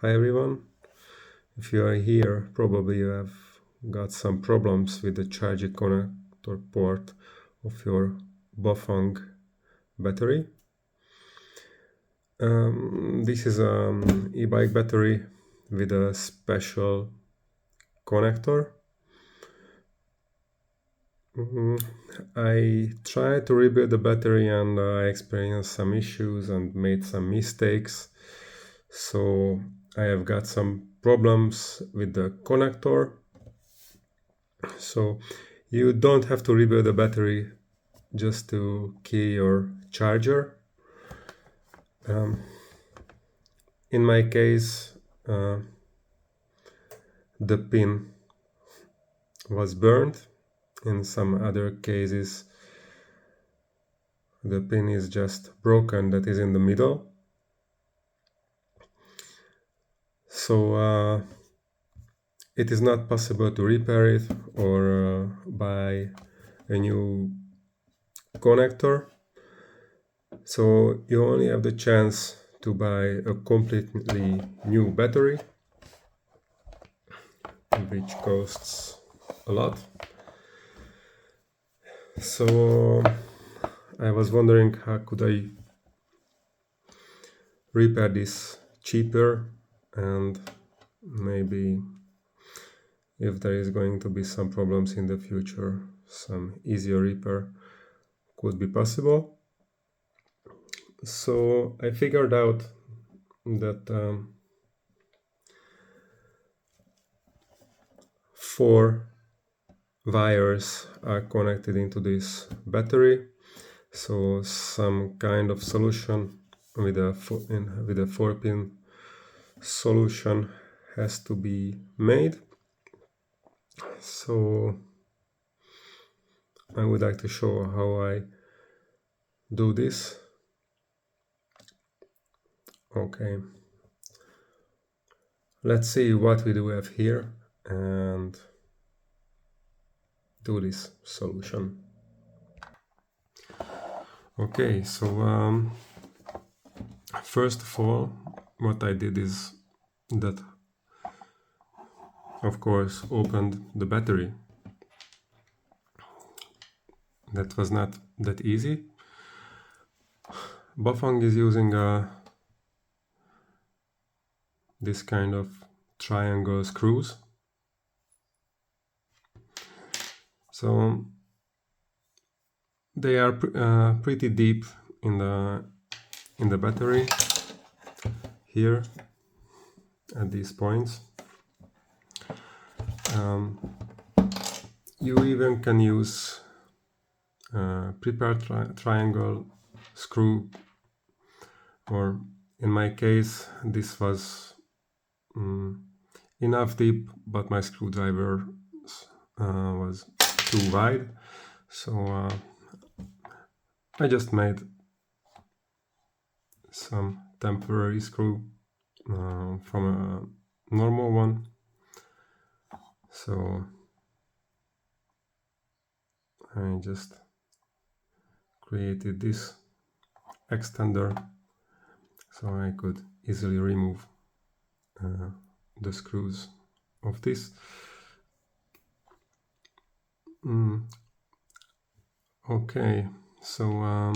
Hi everyone. If you are here, probably you have got some problems with the charging connector port of your Bafang battery. This is an e-bike battery with a special connector. I tried to rebuild the battery and I experienced some issues and made some mistakes. So I have got some problems with the connector. So you don't have to rebuild the battery just to key your charger. In my case, the pin was burned. In some other cases, the pin is just broken, that is in the middle. So it is not possible to repair it or buy a new connector. So you only have the chance to buy a completely new battery, which costs a lot. So I was wondering how could I repair this cheaper, and maybe if there is going to be some problems in the future, some easier repair could be possible. So I figured out that 4 wires are connected into this battery. So some kind of solution with a 4-pin solution has to be made. So I would like to show how I do this. Okay, let's see what we do have here and do this solution. Okay, so first of all, what I did is that, of course, opened the battery. That was not that easy. Bafang is using this kind of triangle screws. So they are pretty deep in the battery here at these points. You even can use prepared triangle screw, or in my case this was enough deep, but my screwdriver was too wide, so I just made some temporary screw from a normal one. So I just created this extender so I could easily remove the screws of this. Okay, so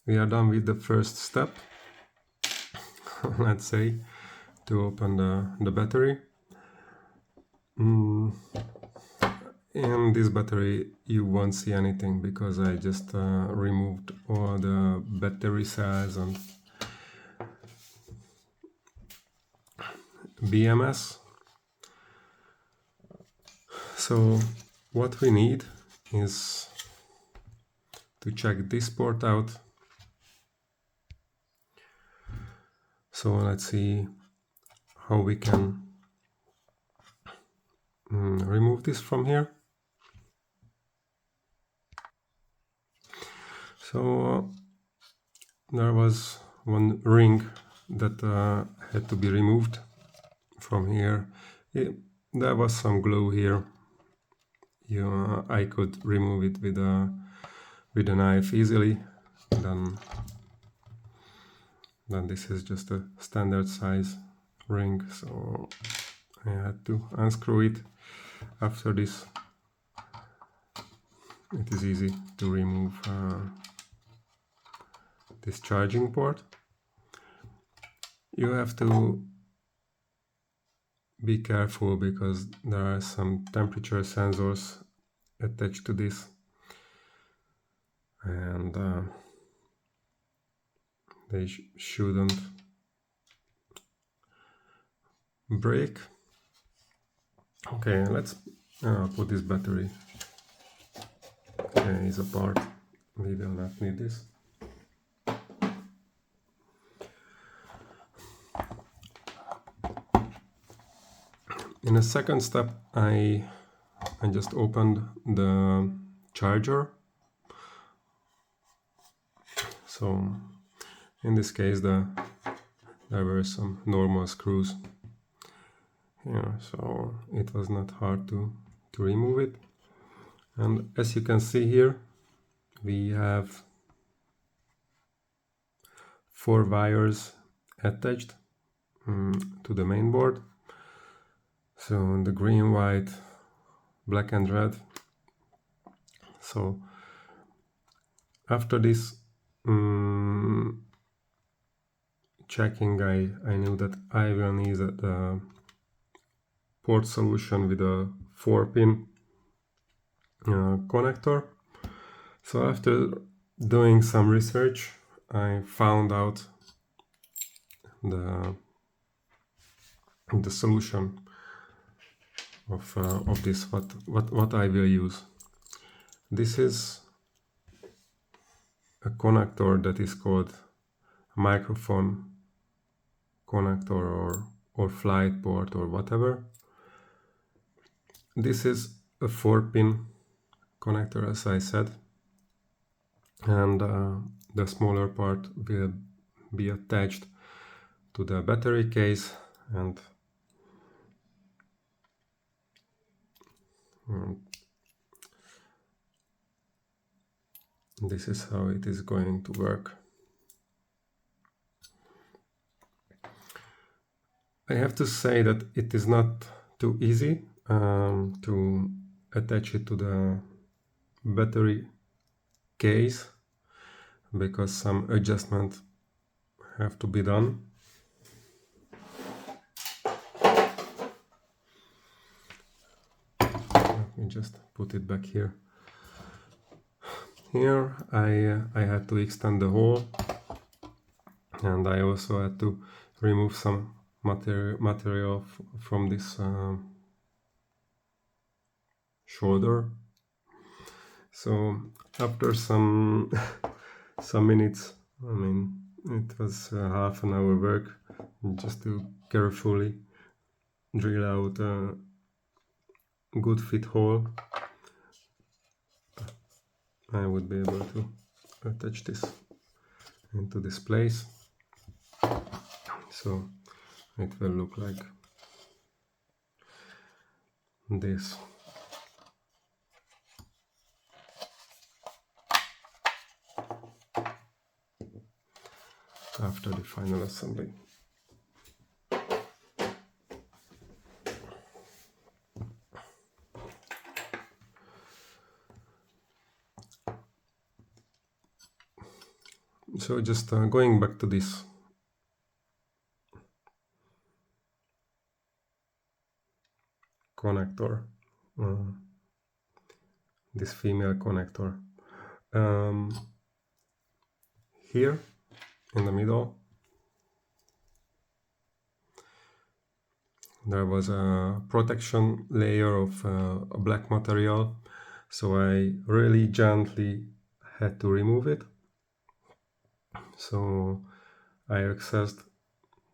we are done with the first step, let's say, to open the battery. In this battery you won't see anything because I just removed all the battery cells and BMS. So what we need is to check this port out. So let's see how we can remove this from here. So there was one ring that had to be removed from here. There was some glue here. I could remove it with a knife easily. Then then this is just a standard size ring, so I had to unscrew it. After this, it is easy to remove this charging port. You have to be careful because there are some temperature sensors attached to this, and they shouldn't break. Okay, let's put this battery case apart. We will not need this. In a second step, I just opened the charger. So in this case, there were some normal screws here, so it was not hard to remove it. And as you can see here, we have 4 wires attached to the main board. So the green, white, black and red. So after this checking, I knew that I will need the port solution with a 4-pin connector. So after doing some research, I found out the solution of this, what I will use. This is a connector that is called microphone connector or flight port or whatever. This is a 4-pin connector, as I said, and the smaller part will be attached to the battery case, and this is how it is going to work. I have to say that it is not too easy to attach it to the battery case, because some adjustments have to be done. Let me just put it back here. Here I had to extend the hole, and I also had to remove some material from this shoulder. So after some minutes, I mean it was half an hour work just to carefully drill out a good fit hole, I would be able to attach this into this place. So it will look like this. After the final assembly. So just going back to this connector, this female connector. Here in the middle there was a protection layer of a black material, so I really gently had to remove it. So I accessed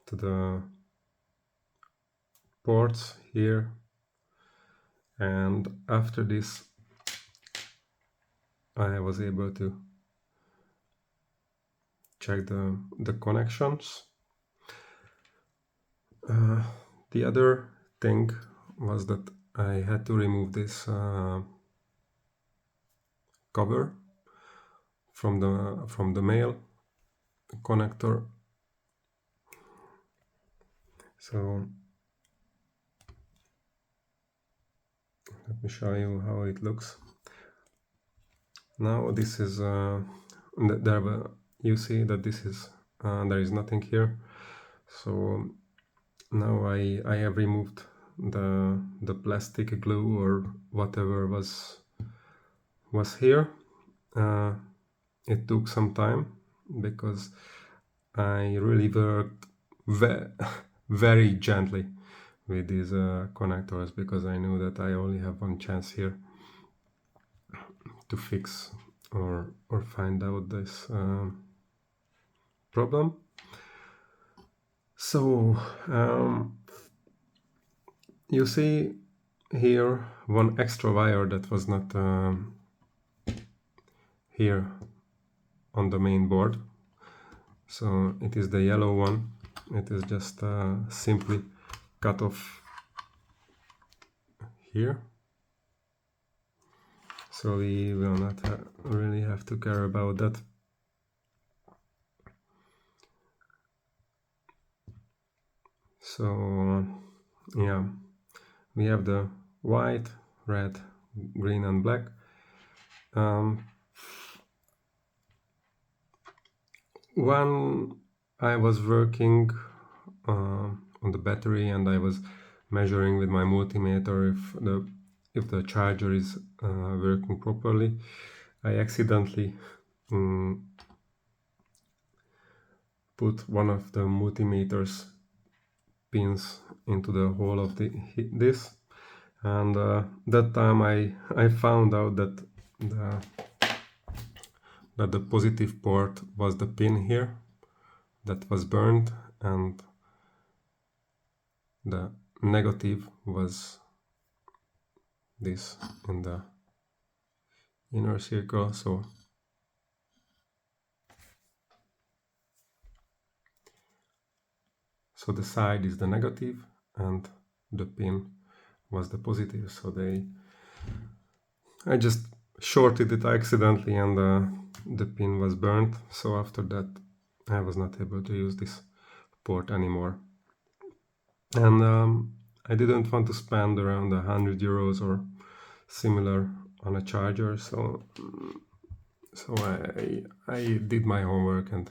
to the ports here, and after this I was able to check the connections. The other thing was that I had to remove this cover from the male connector So let me show you how it looks. Now this is there. You see that this is there is nothing here. So now I have removed the plastic glue or whatever was here. It took some time because I really worked very gently with these connectors, because I knew that I only have one chance here to fix or find out this problem. So you see here one extra wire that was not here on the main board. So it is the yellow one. It is just simply cut off here. So we will not really have to care about that. So yeah, we have the white, red, green and black. When I was working on the battery and I was measuring with my multimeter if the charger is working properly, I accidentally put one of the multimeter's pins into the hole of this, and that time I found out that the positive port was the pin here that was burned, and the negative was this in the inner circle. So the side is the negative and the pin was the positive. So I just shorted it accidentally, and the pin was burnt. So after that I was not able to use this port anymore. And I didn't want to spend around 100 euros or similar on a charger, so I did my homework and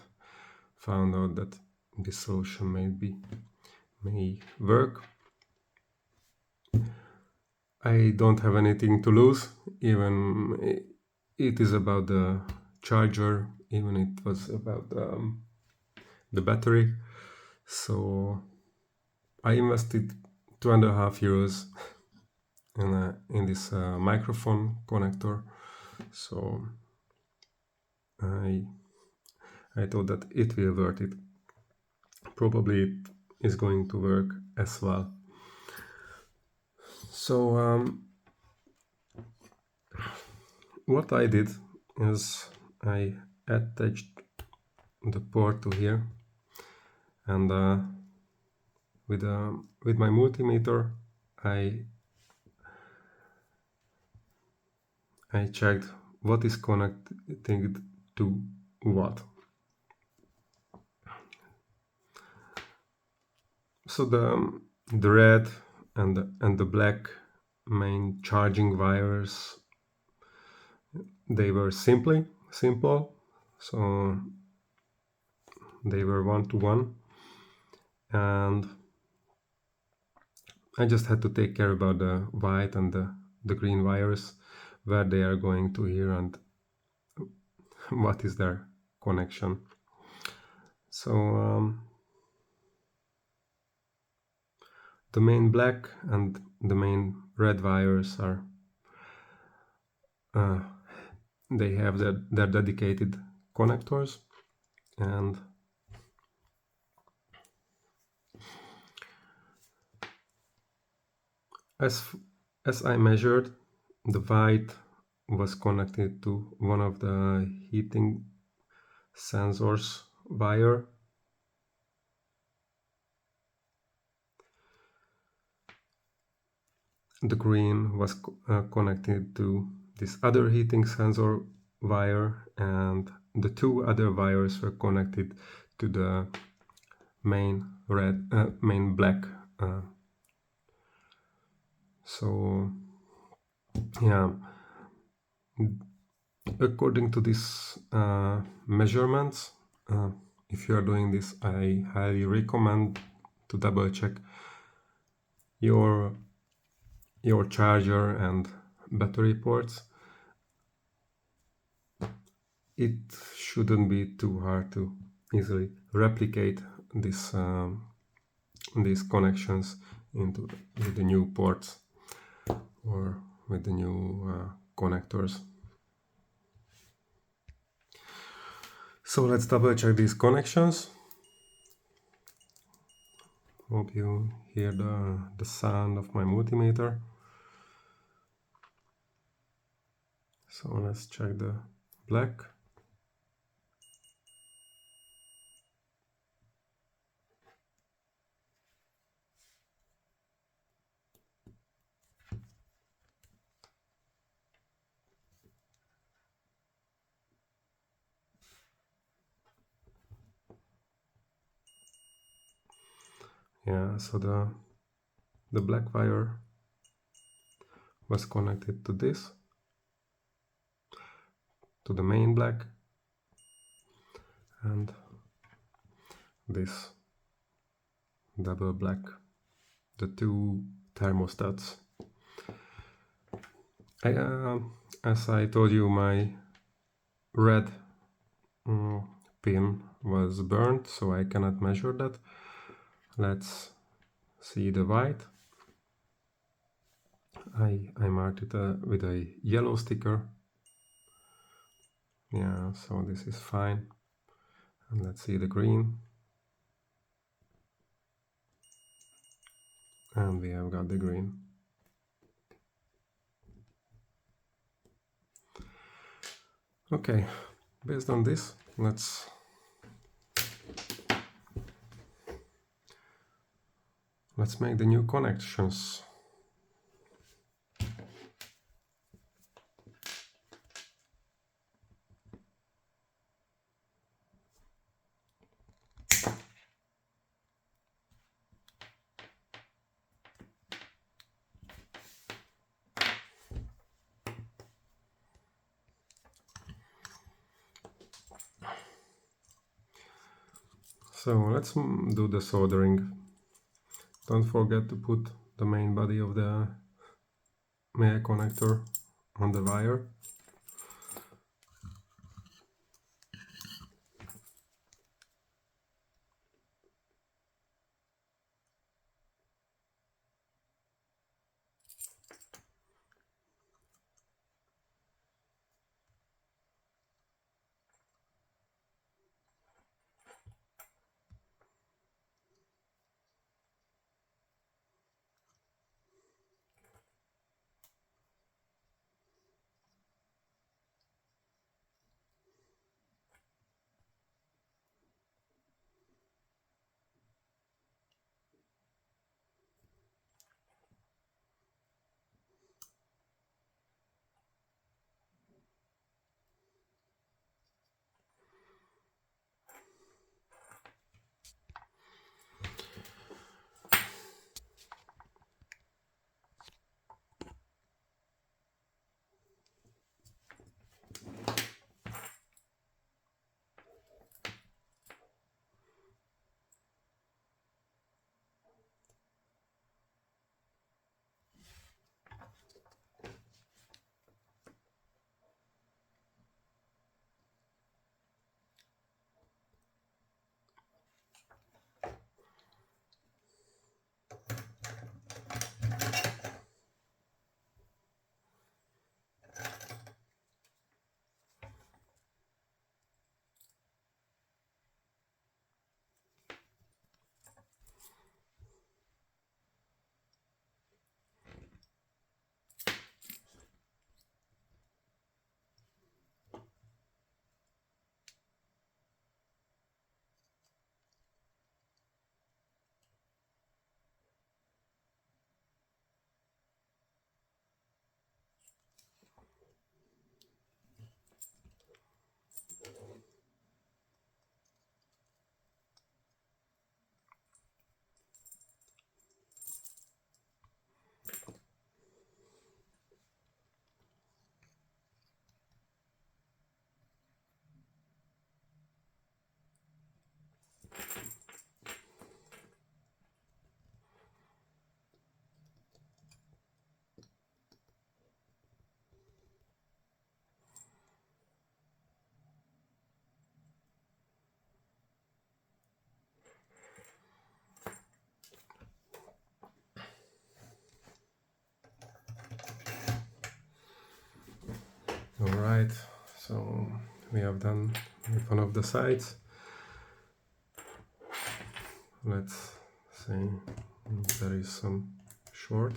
found out that this solution may work. I don't have anything to lose, even it is about the charger, even it was about the battery. So I invested 2.5 euros in this microphone connector. So I thought that it will worth it. Probably it is going to work as well. So what I did is I attached the port to here, and with my multimeter I checked what is connected to what. So the red and the black main charging wires, they were simple, so they were 1-to-1, and I just had to take care about the white and the green wires, where they are going to here and what is their connection. So the main black and the main red wires are they have their dedicated connectors, and as I measured, the white was connected to one of the heating sensors wire. The green was connected to this other heating sensor wire, and the two other wires were connected to the main main black. Uh, so yeah, according to these measurements, if you are doing this, I highly recommend to double check your charger and battery ports. It shouldn't be too hard to easily replicate these connections into with the new ports or with the new connectors. So let's double check these connections. Hope you hear the sound of my multimeter. So let's check the black. Yeah, so the black wire was connected to this, to the main black, and this double black, the two thermostats. As I told you, my red pin was burnt, so I cannot measure that. Let's see the white. I marked it with a yellow sticker. Yeah, so this is fine. And let's see the green. And we have got the green. Okay, based on this, let's make the new connections. So let's do the soldering. Don't forget to put the main body of the male connector on the wire. All right, so we have done with one of the sides. Let's see if there is some short.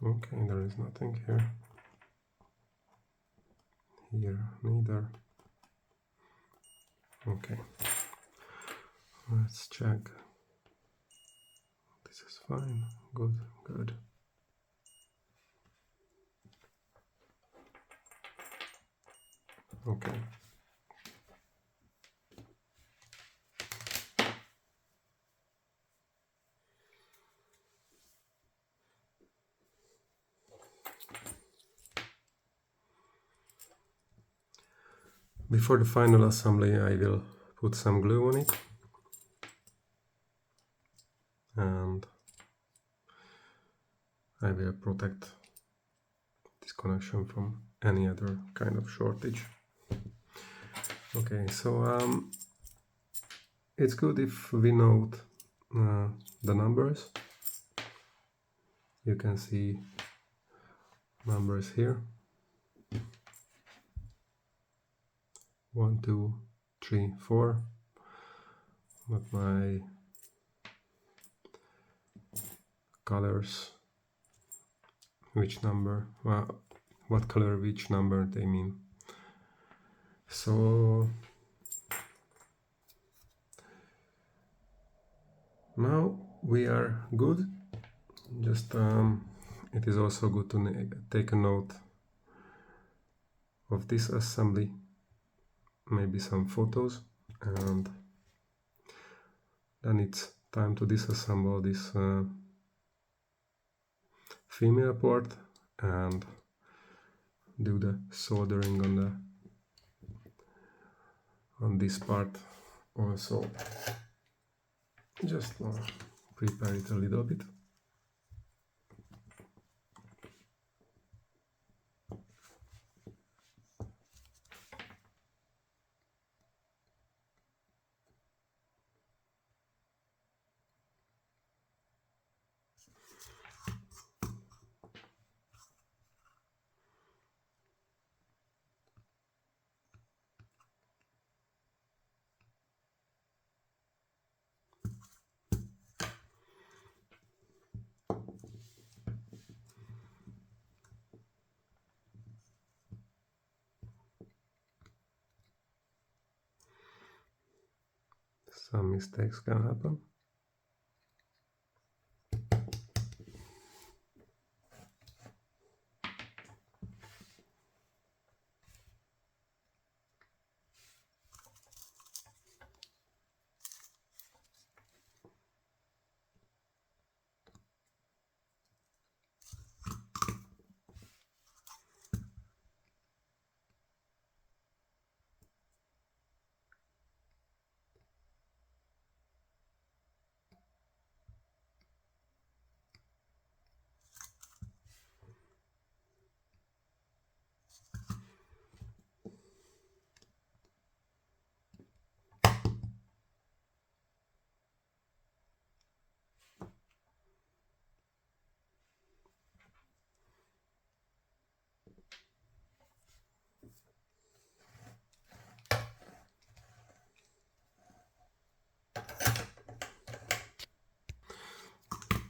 Okay, there is nothing here. Here neither. Okay, let's check. This is fine. Good, good. Okay. Before the final assembly, I will put some glue on it, and I will protect this connection from any other kind of shortage. Okay, so it's good if we note the numbers. You can see numbers here. 1, 2, 3, 4. But my colors, which number, well, what color, which number they mean. So now we are good. Just it is also good to take a note of this assembly, maybe some photos, and then it's time to disassemble this female port and do the soldering on this part also. Just prepare it a little bit. Some mistakes can happen.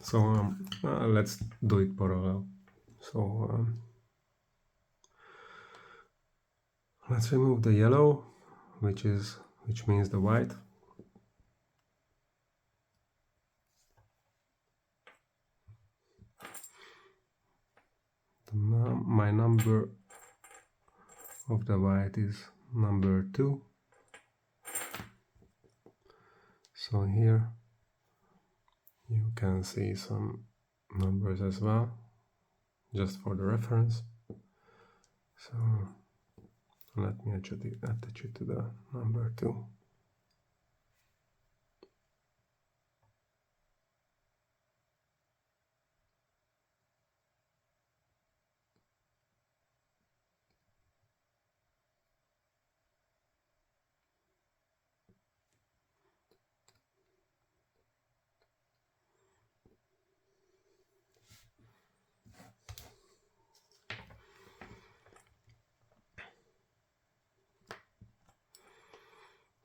So let's do it parallel. So let's remove the yellow, which means the white. My number of the white is number 2. So here you can see some numbers as well, just for the reference. So let me attach it to the number 2.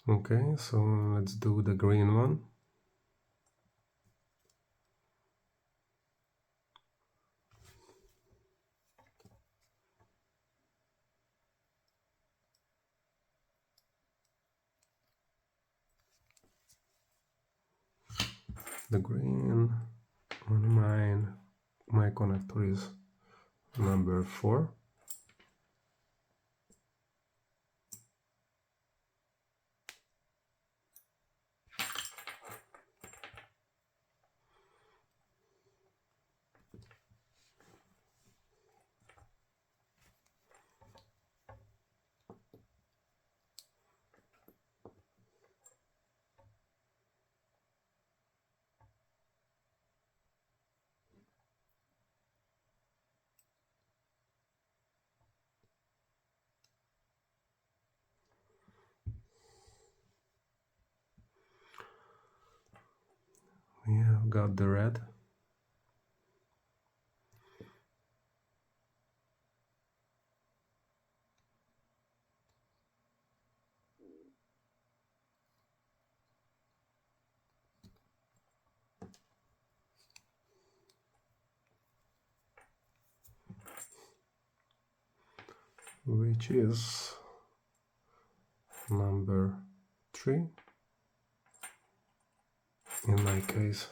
Okay, so let's do the green one. The green on my connector is number 4. We have got the red. Which is number 3 in my case.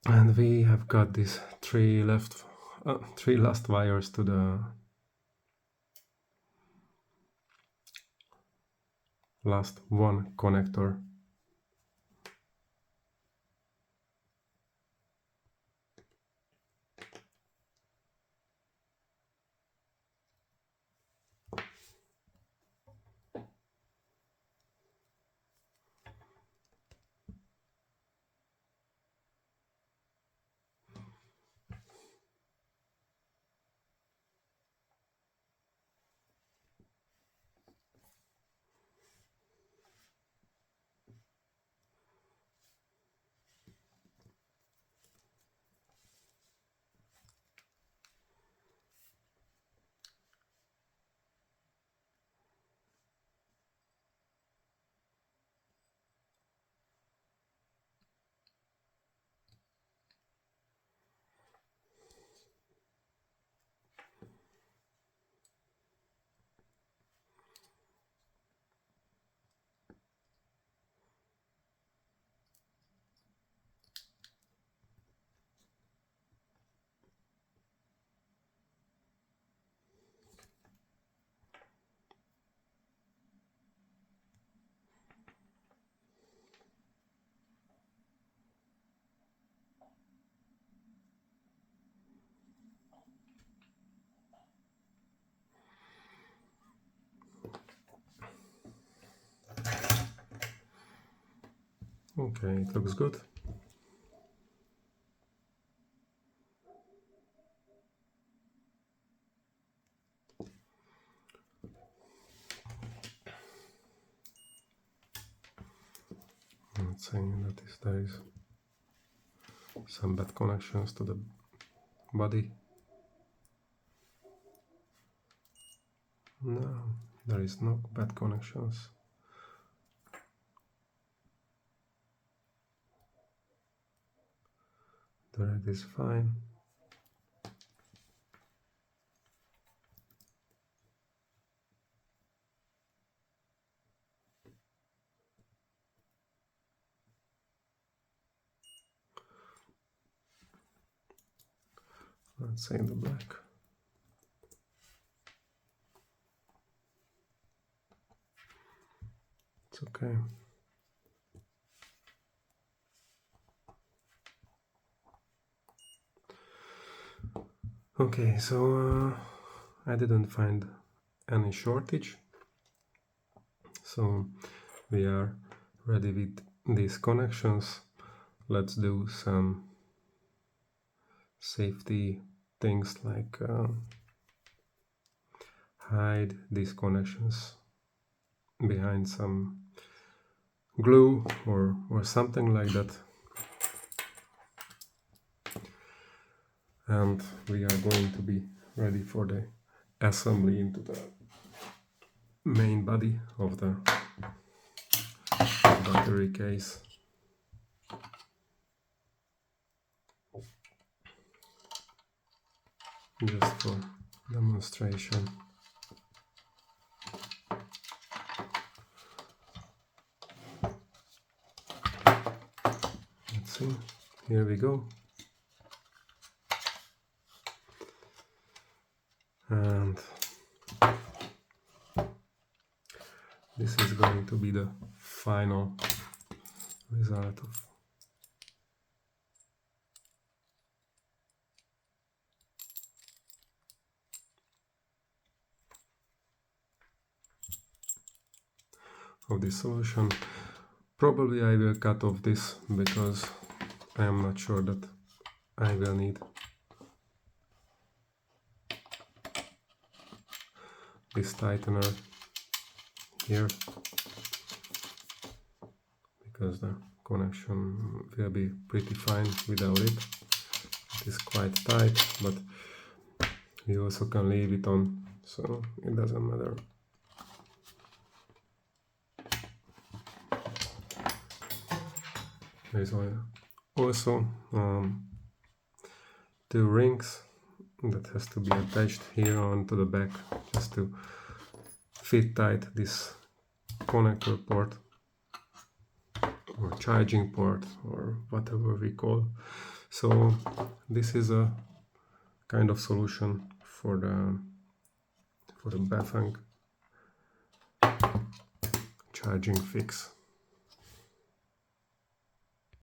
And we have got these three last wires to the last one connector. Okay, it looks good. Let's say that there is some bad connections to the body. No, there is no bad connections. The red is fine. Let's say the black. It's okay. Okay, so I didn't find any shortage So we are ready with these connections. Let's do some safety things like hide these connections behind some glue or something like that. And we are going to be ready for the assembly into the main body of the battery case. Just for demonstration. Let's see, here we go. And this is going to be the final result of this solution. Probably I will cut off this because I am not sure that I will need this tightener here, because the connection will be pretty fine without it. It is quite tight, but you also can leave it on, so it doesn't matter. There is also two rings that has to be attached here onto the back just to fit tight this connector port or charging port or whatever we call. So this is a kind of solution for the Bafang charging fix.